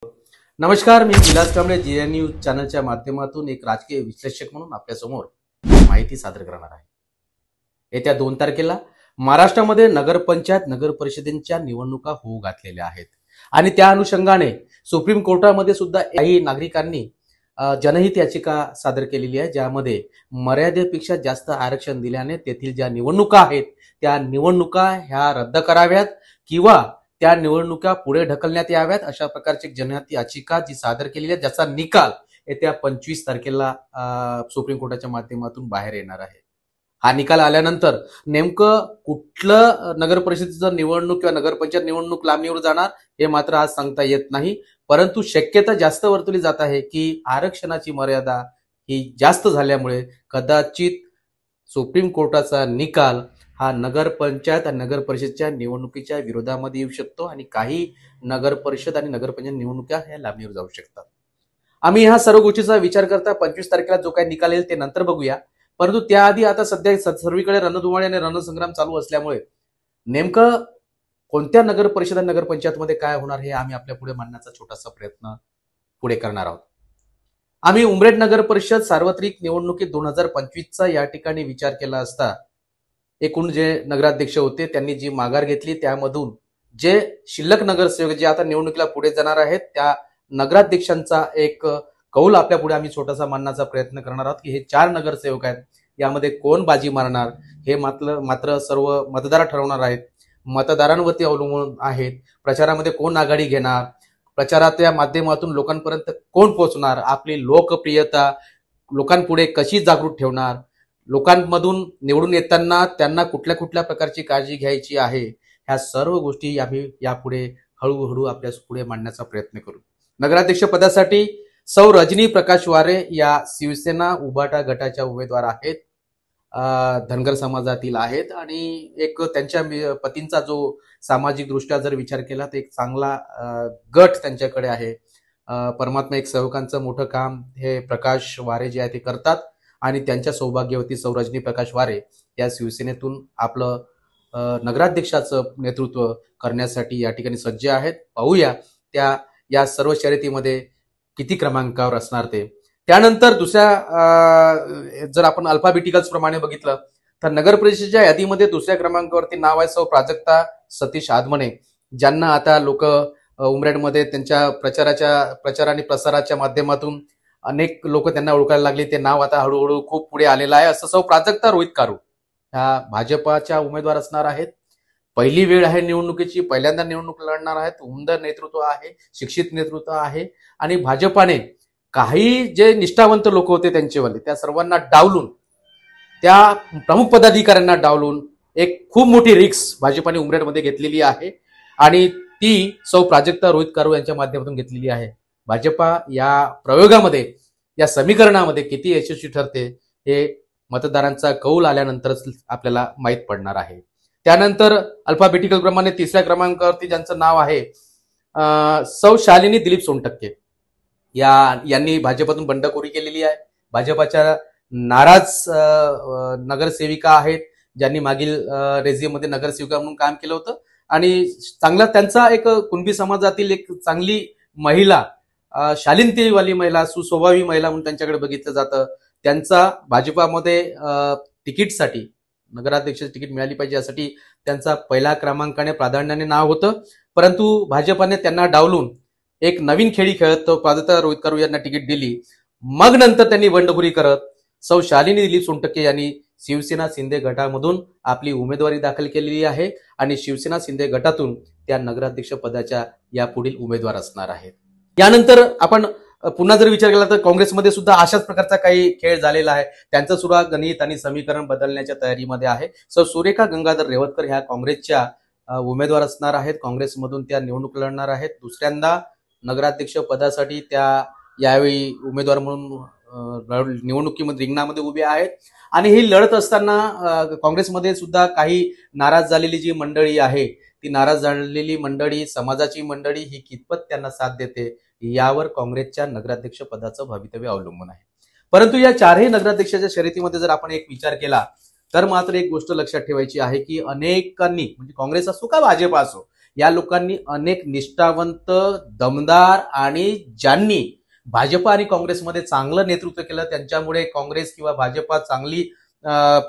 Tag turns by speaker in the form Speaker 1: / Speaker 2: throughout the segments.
Speaker 1: नमस्कार, मी Vilas Kamble GN news चॅनलच्या माध्यमातून एक राजकीय विश्लेषक म्हणून आपल्यासमोर माहिती सादर करणार आहे। येत्या 2 तारखेला महाराष्ट्रामध्ये नगरपंचायत नगर परिषदेच्या निवडणुका होऊ घातलेल्या आहेत आणि त्या अनुषंगाने सुप्रीम कोर्टामध्ये सुद्धा काही नागरिकांनी जनहित याचिका सादर केलेली आहे, ज्यामध्ये मर्यादेपेक्षा जास्त आरक्षण दिल्याने तेथील ज्या निवडणुका आहेत त्या निवडणुका ह्या रद्द कराव्यात किंवा त्या निवडणुका पुढे ढकलण्यात याव्यात, अशा प्रकारची जनहित याचिका जी सादर केलेली आहे, ज्याचा निकाल येत्या 25 तारखेला सुप्रीम कोर्टाच्या माध्यमातून बाहेर येणार आहे। हा निकाल आल्यानंतर नेमकं कुठलं नगर परिषदेचं निवडणूक किंवा नगरपंचायत निवडणूक लांबणीवर जाणार हे मात्र आज सांगता येत नाही, परंतु शक्यता जास्त वर्तवली जात आहे की आरक्षणाची मर्यादा ही जास्त झाल्यामुळे कदाचित सुप्रीम कोर्टाचा निकाल हा नगरपंचायत आणि नगर परिषदच्या निवडणुकीच्या विरोधामध्ये येऊ शकतो आणि काही नगर परिषद आणि नगरपंचायत निवडणुका ह्या लांबणीवर जाऊ शकतात। आम्ही ह्या सर्व गोष्टीचा विचार करता 25 तारखेला जो काही निकाल येईल ते नंतर बघूया, परंतु त्याआधी आता सध्या सर्वीकडे रणधुमाळी आणि रणसंग्राम चालू असल्यामुळे नेमकं कोणत्या नगर परिषद आणि नगरपंचायतमध्ये काय होणार हे आम्ही आपल्या पुढे मांडण्याचा छोटासा प्रयत्न पुढे करणार आहोत। आम्ही उमरेड नगर परिषद सार्वत्रिक निवडणुकीत 2025चा या ठिकाणी विचार केला असता एकूण जे नगराध्यक्ष होते त्यांनी जी माघार घेतली त्यामधून जे शिल्लक नगरसेवक जे आता निवडणुकीला पुढे जाणार आहेत त्या नगराध्यक्षांचा एक कौल आपल्या पुढे आम्ही छोटासा मांडण्याचा प्रयत्न करणार आहोत की हे 4 नगरसेवक आहेत, यामध्ये कोण बाजी मारणार हे मात्र सर्व मतदार ठरवणार आहेत, मतदारांवरती अवलंबून आहेत। प्रचारामध्ये कोण आघाडी घेणार, प्रचाराच्या माध्यमातून लोकांपर्यंत कोण पोहोचणार, आपली लोकप्रियता लोकांपुढे कशी जागृत ठेवणार, लोकांमधून निवडून येताना त्यांना कुठल्या कुठल्या प्रकारची काळजी घ्यायची आहे, ह्या सर्व गोष्टी आम्ही यापुढे हळूहळू आपल्या पुढे मांडण्याचा प्रयत्न करू। नगराध्यक्ष पदासाठी सौ रजनी प्रकाश वारे या शिवसेना उभाटा गटाच्या उमेदवार आहेत, धनगर समाजातील आहेत आणि एक त्यांच्या पतींचा जो सामाजिक दृष्ट्या जर विचार केला तर एक चांगला गट त्यांच्याकडे आहे। परमात्मा एक सेवकांचं मोठं काम हे प्रकाश वारे जे आहे ते करतात आणि त्यांच्या सौभाग्यवती सौ रजनी प्रकाश वारे या शिवसेनेतून आपलं नगराध्यक्षाचं नेतृत्व करण्यासाठी या ठिकाणी सज्ज आहेत। पाहूया त्या या सर्व शर्यतीमध्ये किती क्रमांकावर असणार ते। त्यानंतर दुसऱ्या जर आपण अल्फाबेटिकल्स प्रमाणे बघितलं तर नगर परिषदेच्या यादीमध्ये दुसऱ्या क्रमांकावरती नाव आहे सौ प्राजक्ता सतीश आदमणे, ज्यांना आता लोक उमरेडमध्ये त्यांच्या प्रचार आणि प्रसाराच्या माध्यमातून अनेक लोक त्यांना ओळखायला लागले, ते नाव आता हळूहळू खूप पुढे आलेलं आहे। असं सौ प्राजक्ता रोहित कारू ह्या भाजपाच्या उमेदवार असणार आहेत। पहिली वेळ आहे निवडणुकीची, पहिल्यांदा निवडणूक लढणार आहेत, उमदा नेतृत्व आहे, शिक्षित नेतृत्व आहे आणि भाजपाने काही जे निष्ठावंत लोक होते त्यांचेवाले त्या सर्वांना डावलून, त्या प्रमुख पदाधिकाऱ्यांना डावलून एक खूप मोठी रिक्स भाजपाने उमरेडमध्ये घेतलेली आहे आणि ती सौ प्राजक्ता रोहित कारू यांच्या माध्यमातून घेतलेली आहे। भाजपा या प्रयोगामध्ये या समीकरणामध्ये किती यशस्वी ठरते हे मतदारांचा कौल आल्यानंतरच आपल्याला माहीत पडणार आहे। त्यानंतर अल्फाबेटिकल प्रमाणे तिसऱ्या क्रमांकावरती ज्यांचं नाव आहे सौ शालिनी दिलीप सोनटक्के यांनी भाजपातून बंडखोरी केलेली आहे। भाजपाच्या नाराज नगरसेविका आहेत ज्यांनी मागील रेजियममध्ये नगरसेविका म्हणून काम केलं होतं आणि चांगला त्यांचा एक कुणबी समाजातील एक चांगली महिला, शालीनतेवाली महिला, सुस्वभावी महिला म्हणून त्यांच्याकडे बघितलं जातं। त्यांचा भाजपामध्ये तिकीटसाठी नगराध्यक्षाची तिकीट मिळाली पाहिजे यासाठी त्यांचा पहिल्या क्रमांकाने प्राधान्याने नाव होतं, परंतु भाजपाने त्यांना डावलून एक नवीन खेळी खेळत तो प्राजक्ता रोहित कारू यांना तिकीट दिली। मग नंतर त्यांनी बंडखोरी करत सौ शालिनी दिलीप सोनटक्के यांनी शिवसेना शिंदे गटामधून आपली उमेदवारी दाखल केलेली आहे आणि शिवसेना शिंदे गटातून त्या नगराध्यक्ष पदाच्या यापुढील उमेदवार असणार आहेत। यानंतर आपण पुन्हा जर विचार केला तर काँग्रेसमध्ये सुद्धा अशाच प्रकारचा काही खेळ झालेला आहे, त्यांचं सुद्धा गणित आणि समीकरण बदलण्याच्या तयारीमध्ये आहे। सौ सुरेखा गंगाधर रेवतकर ह्या काँग्रेसच्या उमेदवार असणार आहेत, काँग्रेसमधून त्या निवडणूक लढणार आहेत। दुसऱ्यांदा नगराध्यक्ष पदासाठी त्या यावेळी उमेदवार म्हणून निवडणुकीमध्ये रिंगणामध्ये उभे आहेत आणि ही लढत असताना काँग्रेसमध्ये सुद्धा काही नाराज झालेली जी मंडळी आहे ती नाराज झालेली मंडळी, समाजाची मंडळी ही कितपत त्यांना साथ देते यावर काँग्रेसच्या नगराध्यक्ष पदाचं भवितव्य अवलंबून आहे। परंतु या 4ही नगराध्यक्षाच्या शर्यतीमध्ये जर आपण एक विचार केला तर मात्र एक गोष्ट लक्षात ठेवायची आहे की अनेकांनी म्हणजे काँग्रेस असो का भाजप असो या लोकांनी अनेक निष्ठावंत, दमदार आणि ज्यांनी भाजपा आणि काँग्रेसमध्ये चांगलं नेतृत्व केलं, त्यांच्यामुळे काँग्रेस किंवा भाजपा चांगली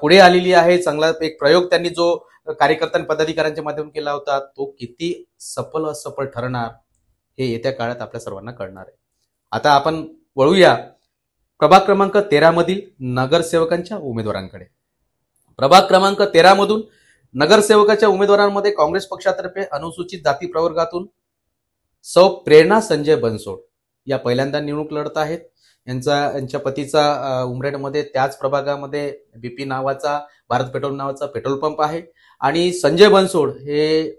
Speaker 1: पुढे आलेली आहे. चांगला एक प्रयोग त्यांनी जो कार्यकर्त्या पदाधिकाऱ्यांच्या माध्यमातून केला होता, तो किती सफल असफल ठरणार हे येत्या काळात आपल्या सर्वांना कळणार आहे. आता आपण वळूया प्रभाग क्रमांक 13 मधील नगरसेवकांच्या उमेदवारांकडे. प्रभाग क्रमांक 13 मधून नगरसेवकाच्या उमेदवारांमध्ये काँग्रेस पक्षातर्फे अनुसूचित जाती प्रवर्गातून सौ प्रेरणा संजय बनसोड या पहिल्यांदा निवडणूक लढत आहेत. यांच्या पतीचा उमरेडमध्ये त्याच प्रभागामध्ये बीपी नावाचा, भारत पेट्रोल नावाचा पेट्रोल पंप आहे. आणि संजय बनसोड हे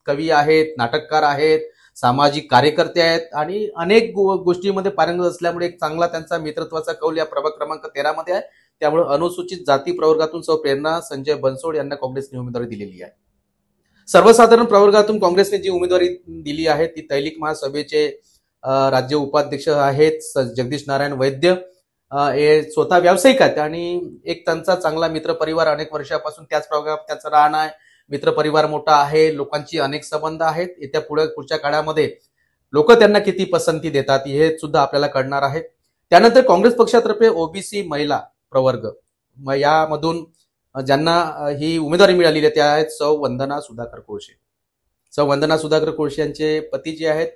Speaker 1: कवी आहेत, नाटककार आहेत, सामाजिक कार्यकर्ते आहेत आणि अनेक गोष्टींमध्ये पारंगत असल्यामुळे एक चांगला त्यांचा मित्रत्वाचा कौल या प्रभाग क्रमांक 13 मध्ये आहे. त्यामुळे अनुसूचित जाती प्रवर्गातून सौ प्रेरणा संजय बनसोड यांना काँग्रेसने उमेदवारी दिलेली आहे. सर्वसाधारण प्रवर्गातून काँग्रेसने जी उमेदवारी दिली आहे ती तैलिक महासभेचे राज्य उपाध्यक्ष आहेत जगदीश नारायण वैद्य. हे स्वतः व्यावसायिक आहेत आणि एक त्यांचा चांगला मित्रपरिवार अनेक वर्षापासून त्याच प्रभागात त्याचा राहणं आहे. मित्रपरिवार मोठा आहे, लोकांची अनेक संबंध आहेत. येत्या पुढच्या काळामध्ये लोक त्यांना किती पसंती देतात हे सुद्धा आपल्याला कळणार आहे. त्यानंतर काँग्रेस पक्षातर्फे ओबीसी महिला प्रवर्ग यामधून ज्यांना ही उमेदवारी मिळालेली आहे त्या आहेत सौ वंदना सुधाकर कोळशे. सौ वंदना सुधाकर कोळशे यांचे पती जे आहेत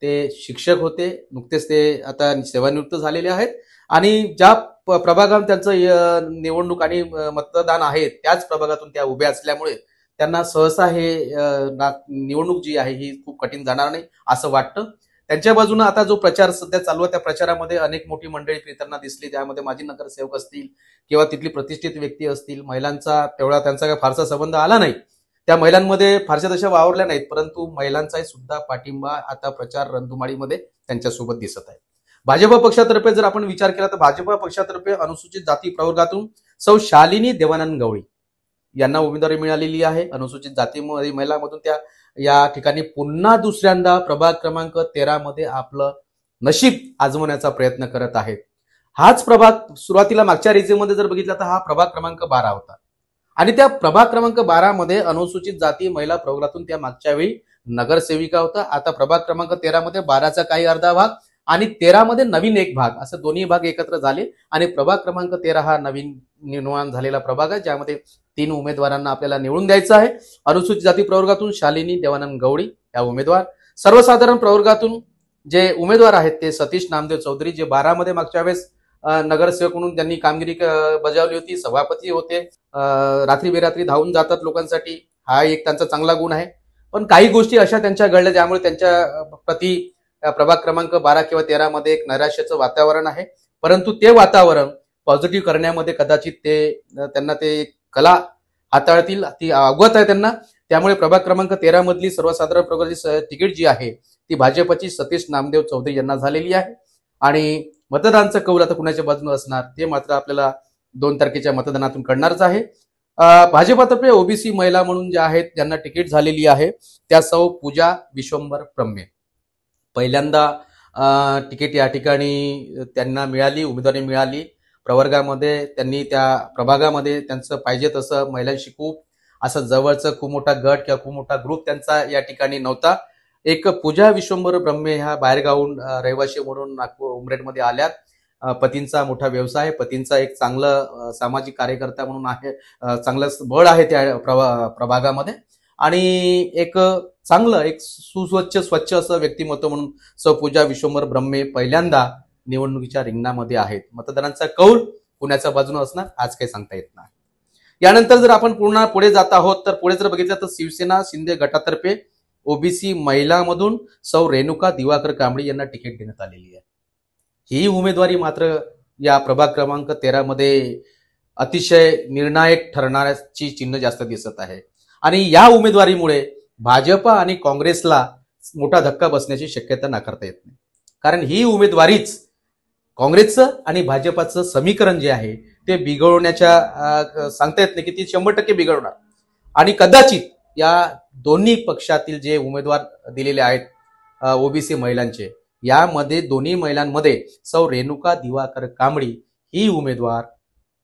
Speaker 1: ते शिक्षक होते, नुकतेच ते आता सेवानिवृत्त झालेले आहेत आणि ज्या प्रभागात त्यांचं निवडणूक आणि मतदान आहे त्याच प्रभागातून त्या उभ्या असल्यामुळे त्यांना सहसा हे निवडणूक जी आहे ही खूप कठीण जाणार नाही असं वाटतं. त्यांच्या बाजूने आता जो प्रचार सध्या चालू आहे त्या प्रचारामध्ये अनेक मोठी मंडळी फिरताना दिसली. त्यामध्ये माजी नगरसेवक असतील किंवा तिथली प्रतिष्ठित व्यक्ती असतील. महिलांचा तेवढा त्यांचा काही फारसा संबंध आला नाही, त्या महिलांमध्ये फारशा तशा वावरल्या नाहीत, परंतु महिलांचाही सुद्धा पाठिंबा आता प्रचार रणधुमाळीमध्ये त्यांच्यासोबत दिसत आहे. भाजपा पक्षातर्फे जर आपण विचार केला तर भाजपा पक्षातर्फे अनुसूचित जाती प्रवर्गातून सौ शालिनी देवानंद गवळी यांना उमेदवारी मिळालेली आहे. अनुसूचित जाती महिलांमधून त्या या ठिकाणी पुन्हा दुसऱ्यांदा प्रभाग क्रमांक 13 मध्ये आपलं नशीब आजमावण्याचा प्रयत्न करत आहेत. हाच प्रभाग सुरुवातीला मागच्या रेजिममध्ये जर बघितला तर हा प्रभाग क्रमांक 12 होता आणि त्या प्रभाग क्रमांक 12 मध्ये अनुसूचित जाती महिला प्रवर्गातून त्या मागच्या वेळी नगरसेविका होता. आता प्रभाग क्रमांक 13 मध्ये 12चा काही अर्धा भाग आणि 13 मध्ये नवीन एक भाग असं दोन्ही भाग एकत्र झाले आणि प्रभाग क्रमांक 13 हा नवीन निर्माण झालेला प्रभाग आहे ज्यामध्ये 3 उमेदवारांना आपल्याला निवडून द्यायचं आहे. अनुसूचित जाती प्रवर्गातून शालिनी देवानंद गवळी या उमेदवार. सर्वसाधारण प्रवर्गातून जे उमेदवार आहेत ते सतीश नामदेव चौधरी जे 12 मध्ये मागच्या वेळेस नगरसेवक म्हणून त्यांनी कामगिरी बजावली होती, सभापती होते, रात्री बेरात्री धावून जातात लोकांसाठी, हा एक त्यांचा चांगला गुण आहे. पण काही गोष्टी अशा त्यांच्या घडल्या ज्यामुळे त्यांच्या प्रति प्रभाग क्रमांक 12 किंवा 13 मध्ये एक नैराश्याचं वातावरण आहे. परंतु ते वातावरण पॉझिटिव्ह करण्यामध्ये कदाचित त्यांना ते कला हाताळतील ती अवगत आहे त्यांना. त्यामुळे प्रभाग क्रमांक 13 मधली सर्वसाधारण प्रवर्गाची तिकीट जी आहे ती भाजपची सतीश नामदेव चौधरी यांना झालेली आहे आणि मतदानाचं कौल आता कुणाच्या बाजूने असणार ते मात्र आपल्याला 2 तारखेच्या मतदानातून कळणारच आहे. भाजपातर्फे ओबीसी महिला म्हणून ज्या आहेत ज्यांना तिकीट झालेली आहे त्या सौ पूजा विश्वंभर प्रम्हे पहिल्यांदा तिकीट या ठिकाणी त्यांना मिळाली, उमेदवारी मिळाली. प्रवर्गामध्ये त्यांनी त्या प्रभागामध्ये त्यांचं पाहिजे तसं महिलांशी खूप असं जवळचं खूप मोठा गट किंवा खूप मोठा ग्रुप त्यांचा या ठिकाणी नव्हता. एक पूजा विश्वंभर ब्रह्मे ह्या बाहेरगावून रहिवाशी म्हणून नागपूर उमरेडमध्ये आल्यात. पतींचा मोठा व्यवसाय, पतींचा एक चांगलं सामाजिक कार्यकर्ता म्हणून आहे, चांगलं बळ आहे त्या प्रभागामध्ये आणि एक चांगलं एक स्वच्छ असं व्यक्तिमत्व म्हणून सौ पूजा विश्वंभर ब्रह्मे पहिल्यांदा निवडणुकीच्या रिंगणामध्ये आहेत. मतदारांचा कौल कुणाच्या बाजूने असणार आज काही सांगता येत नाही. यानंतर जर आपण पुढे जात आहोत तर पुढे जर बघितलं तर शिवसेना शिंदे गटातर्फे ओबीसी महिलामधून सौ रेणुका दिवाकर कांबळी यांना तिकीट देण्यात आलेली आहे. ही उमेदवारी मात्र या प्रभाग क्रमांक 13 मध्ये अतिशय निर्णायक ठरणाऱ्याची चिन्ह जास्त दिसत आहे आणि या उमेदवारीमुळे भाजपा आणि काँग्रेसला मोठा धक्का बसण्याची शक्यता नाकारता येत नाही. कारण ही उमेदवारीच काँग्रेसचं आणि भाजपाचं समीकरण जे आहे ते बिघडवण्याच्या सांगता येत नाही की ती 100% बिघडवणार आणि कदाचित या दोन्ही पक्षातील जे उमेदवार दिलेले आहेत ओबीसी महिलांचे यामध्ये दोन्ही महिलांमध्ये सौ रेणुका दिवाकर कांबळी ही उमेदवार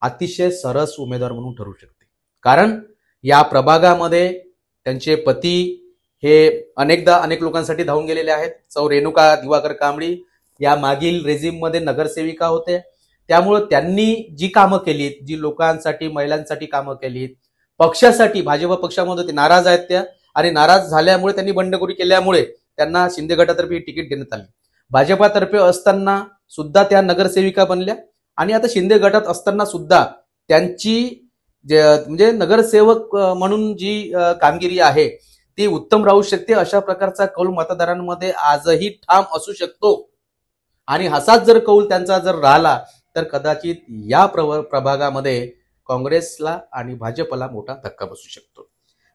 Speaker 1: अतिशय सरस उमेदवार म्हणून ठरू शकते. कारण या प्रभागामध्ये त्यांचे पती हे अनेकदा अनेक लोकांसाठी धावून गेलेले आहेत. सौ रेणुका दिवाकर कांबळी या मागील रेजिममध्ये नगरसेविका होते. त्यामुळे त्यांनी जी कामं केलीत, जी लोकांसाठी महिलांसाठी कामं केलीत, पक्षासाठी भाजप पक्षामध्ये ते नाराज आहेत त्या, आणि नाराज झाल्यामुळे त्यांनी बंडखोरी केल्यामुळे त्यांना शिंदे गटातर्फे तिकीट देण्यात आली. भाजपातर्फे असताना सुद्धा त्या नगरसेविका बनल्या आणि आता शिंदे गटात असताना सुद्धा त्यांची म्हणजे नगरसेवक म्हणून जी कामगिरी आहे ती उत्तम राहू शकते, अशा प्रकारचा कौल मतदारांमध्ये आजही ठाम असू शकतो. आणि असाच जर कौल त्यांचा जर राहिला तर कदाचित या प्रभागामध्ये काँग्रेसला आणि भाजपला मोठा धक्का बसू शकतो.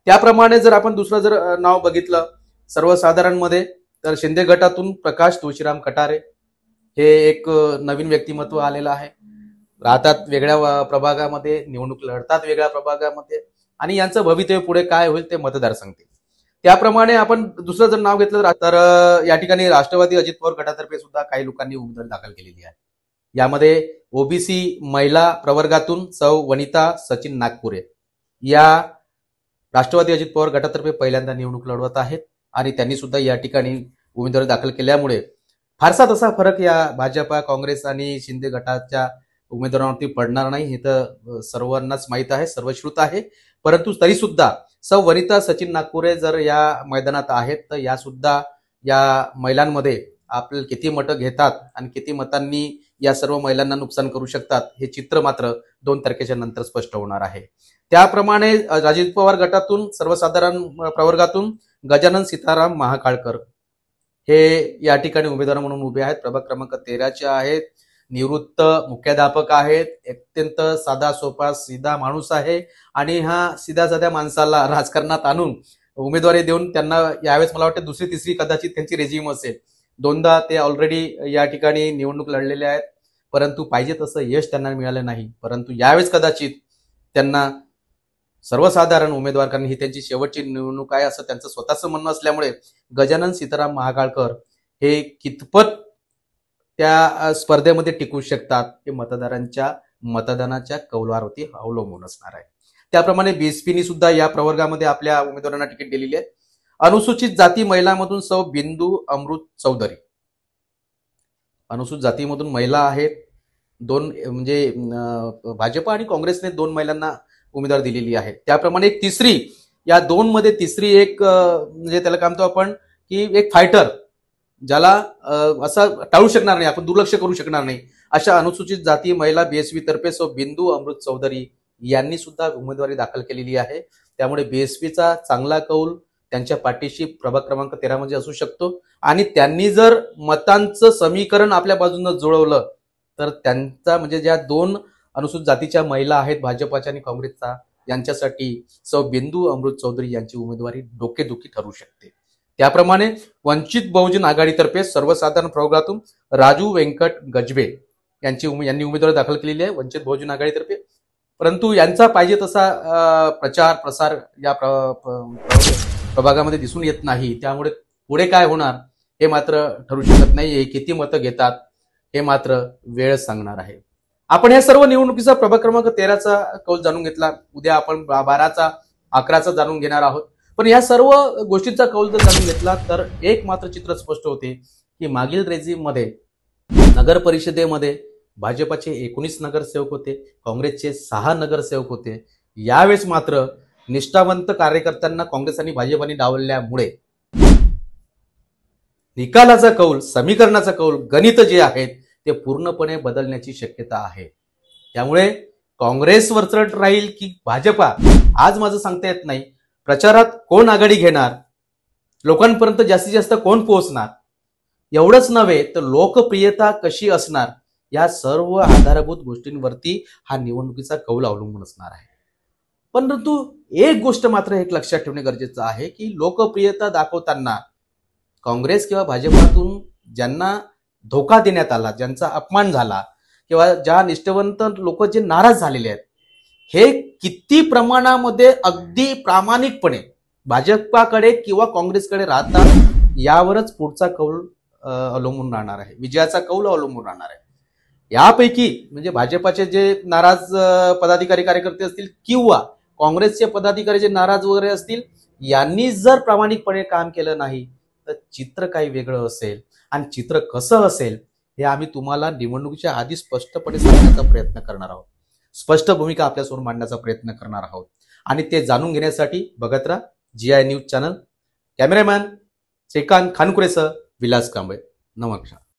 Speaker 1: त्याप्रमाणे जर आपण दुसरं जर नाव बघितलं सर्वसाधारणमध्ये, तर शिंदे गटातून प्रकाश तुळशीराम कटारे हे एक नवीन व्यक्तिमत्व आलेलं आहे. राहतात वेगळ्या प्रभागामध्ये, निवडणूक लढतात वेगळ्या प्रभागामध्ये, आणि यांचं भवितव्य पुढे काय होईल ते मतदार सांगतील. त्याप्रमाणे आपण दुसरं जर नाव घेतलं तर या ठिकाणी राष्ट्रवादी अजित पवार गटातर्फे सुद्धा काही लोकांनी उमेदवारी दाखल केलेली आहे. यामध्ये ओबीसी महिला प्रवर्गातून सौ वनिता सचिन नागपुरे या राष्ट्रवादी अजित पवार गटातर्फे पहिल्यांदा निवडणूक लढवत आहेत आणि त्यांनी सुद्धा या ठिकाणी उमेदवारी दाखल केल्यामुळे फारसा तसा फरक या भाजपा, काँग्रेस आणि शिंदे गटाच्या उमेदवारांवरती पडणार नाही, हे तर सर्वांनाच माहीत आहे, सर्वश्रुत आहे. परंतु तरी सुद्धा सौ वनिता सचिन नागपुरे जर या मैदानात आहेत तर या सुद्धा या महिलांमध्ये आपल्याला किती मतं घेतात आणि किती मतांनी या सर्व महिलांना नुकसान करू शकतात हे चित्र मात्र 2 तारखेच्या नंतर स्पष्ट होणार आहे. त्याप्रमाणे अजित पवार गटातून सर्वसाधारण प्रवर्गातून गजानन सीताराम महाकाळकर हे या ठिकाणी उमेदवार म्हणून उभे आहेत. प्रभाग क्रमांक 13चे आहेत, निवृत्त मुख्याध्यापक आहेत, अत्यंत साधा सोपा सीधा माणूस आहे आणि हा सीधा साध्या माणसाला राजकारणात आणून उमेदवारी देऊन त्यांना यावेळेस मला वाटतं दुसरी तिसरी कदाचित त्यांची रेजिम असेल. 2दा ते ऑलरेडी या ठिकाणी निवडणूक लढलेले आहेत, परंतु पाहिजे तसं यश त्यांना मिळालं नाही. परंतु यावेळेस कदाचित त्यांना सर्वसाधारण उमेदवार, कारण ही त्यांची शेवटची निवडणूक आहे असं त्यांचं स्वतःचं म्हणणं असल्यामुळे गजानन सीताराम महाकाळकर हे कितपत त्या स्पर्धेमध्ये टिकू शकतात हे मतदारांच्या मतदानाच्या कौलावरती अवलंबून असणार आहे. त्याप्रमाणे बीएसपीनी सुद्धा या प्रवर्गामध्ये आपल्या उमेदवारांना तिकीट दिलेली आहे. अनुसूचित जाती महिलांमधून सौ बिंदू अमृत चौधरी, अनुसूचित जातीमधून महिला आहेत. 2 म्हणजे भाजप आणि काँग्रेसने 2 महिलांना उमेदवार दिलेली आहे. त्याप्रमाणे एक तिसरी, या 2 मध्ये तिसरी एक म्हणजे त्याला काय म्हणतो आपण की एक फायटर, ज्याला असं टाळू शकणार नाही, आपण दुर्लक्ष करू शकणार नाही, अशा अनुसूचित जाती महिला बीएसपी तर्फे सौ बिंदू अमृत चौधरी यांनी सुद्धा उमेदवारी दाखल केलेली आहे. त्यामुळे बीएसपीचा चांगला कौल त्यांच्या पाठीशी प्रभाग क्रमांक 13 मध्ये असू शकतो आणि त्यांनी जर मतांचं समीकरण आपल्या बाजूनं जुळवलं तर त्यांचा म्हणजे ज्या 2 अनुसूचित जातीच्या महिला आहेत भाजपाच्या आणि काँग्रेसचा, यांच्यासाठी सौ बिंदू अमृत चौधरी यांची उमेदवारी डोकेदुखी ठरू शकते. त्याप्रमाणे वंचित बहुजन आघाडीतर्फे सर्वसाधारण प्रवर्गातून राजू व्यंकट गजबे यांनी उमेदवारी दाखल केलेली आहे वंचित बहुजन आघाडीतर्फे. परंतु यांचा पाहिजे तसा प्रचार प्रसार या प्रभागामध्ये दिसून येत नाही. त्यामुळे पुढे काय होणार हे मात्र ठरू शकत नाही. हे किती मतं घेतात हे मात्र वेळ सांगणार आहे. आपण या सर्व निवडणुकीचा प्रभाग क्रमांक 13चा कौल जाणून घेतला. उद्या आपण 12चा 11चा जाणून घेणार आहोत. पण या सर्व गोष्टींचा कौल जर जाणून घेतला तर एक मात्र चित्र स्पष्ट होते की मागील रेजिम मध्ये नगर परिषदेमध्ये भाजपचे 19 नगरसेवक होते, काँग्रेसचे 6 नगरसेवक होते. यावेळेस मात्र निष्ठावंत कार्यकर्त्यांना काँग्रेस आणि भाजपाने डावलल्यामुळे निकालाचा कौल, समीकरणाचा कौल, गणित जे आहेत ते पूर्णपणे बदलण्याची शक्यता आहे. त्यामुळे काँग्रेस वरचढ राहील की भाजपा आज माझं सांगता येत नाही. प्रचारात कोण आघाडी घेणार, लोकांपर्यंत जास्तीत जास्त कोण पोहोचणार, एवढंच नव्हे तर लोकप्रियता कशी असणार, या सर्व आधारभूत गोष्टींवरती हा निवडणुकीचा कौल अवलंबून असणार आहे. परंतु एक गोष्ट मात्र एक लक्षात ठेवणे गरजेचं आहे की लोकप्रियता दाखवताना काँग्रेस किंवा भाजपातून ज्यांना धोका देण्यात आला, ज्यांचा अपमान झाला किंवा ज्या निष्ठावंत लोक जे नाराज झालेले आहेत, हे किती प्रमाणामध्ये अगदी प्रामाणिकपणे भाजपाकडे किंवा काँग्रेसकडे राहतात यावरच पुढचा कौल अवलंबून राहणार आहे, विजयाचा कौल अवलंबून राहणार आहे. यापैकी म्हणजे भाजपाचे जे नाराज पदाधिकारी कार्यकर्ते असतील किंवा काँग्रेसचे पदाधिकारी जे नाराज वगैरे असतील यांनी जर प्रामाणिकपणे काम केलं नाही तर चित्र काही वेगळं असेल. आणि चित्र कसं असेल हे आम्ही तुम्हाला निवडणुकीच्या आधी स्पष्टपणे सांगण्याचा प्रयत्न करणार आहोत. स्पष्ट भूमिका आपल्यासमोर मांडण्याचा प्रयत्न करणार आहोत. आणि ते जाणून घेण्यासाठी बघत राहा GI news channel. Cameraman Shrikant खानकुरेसह विलास कांबळे. नमस्कार.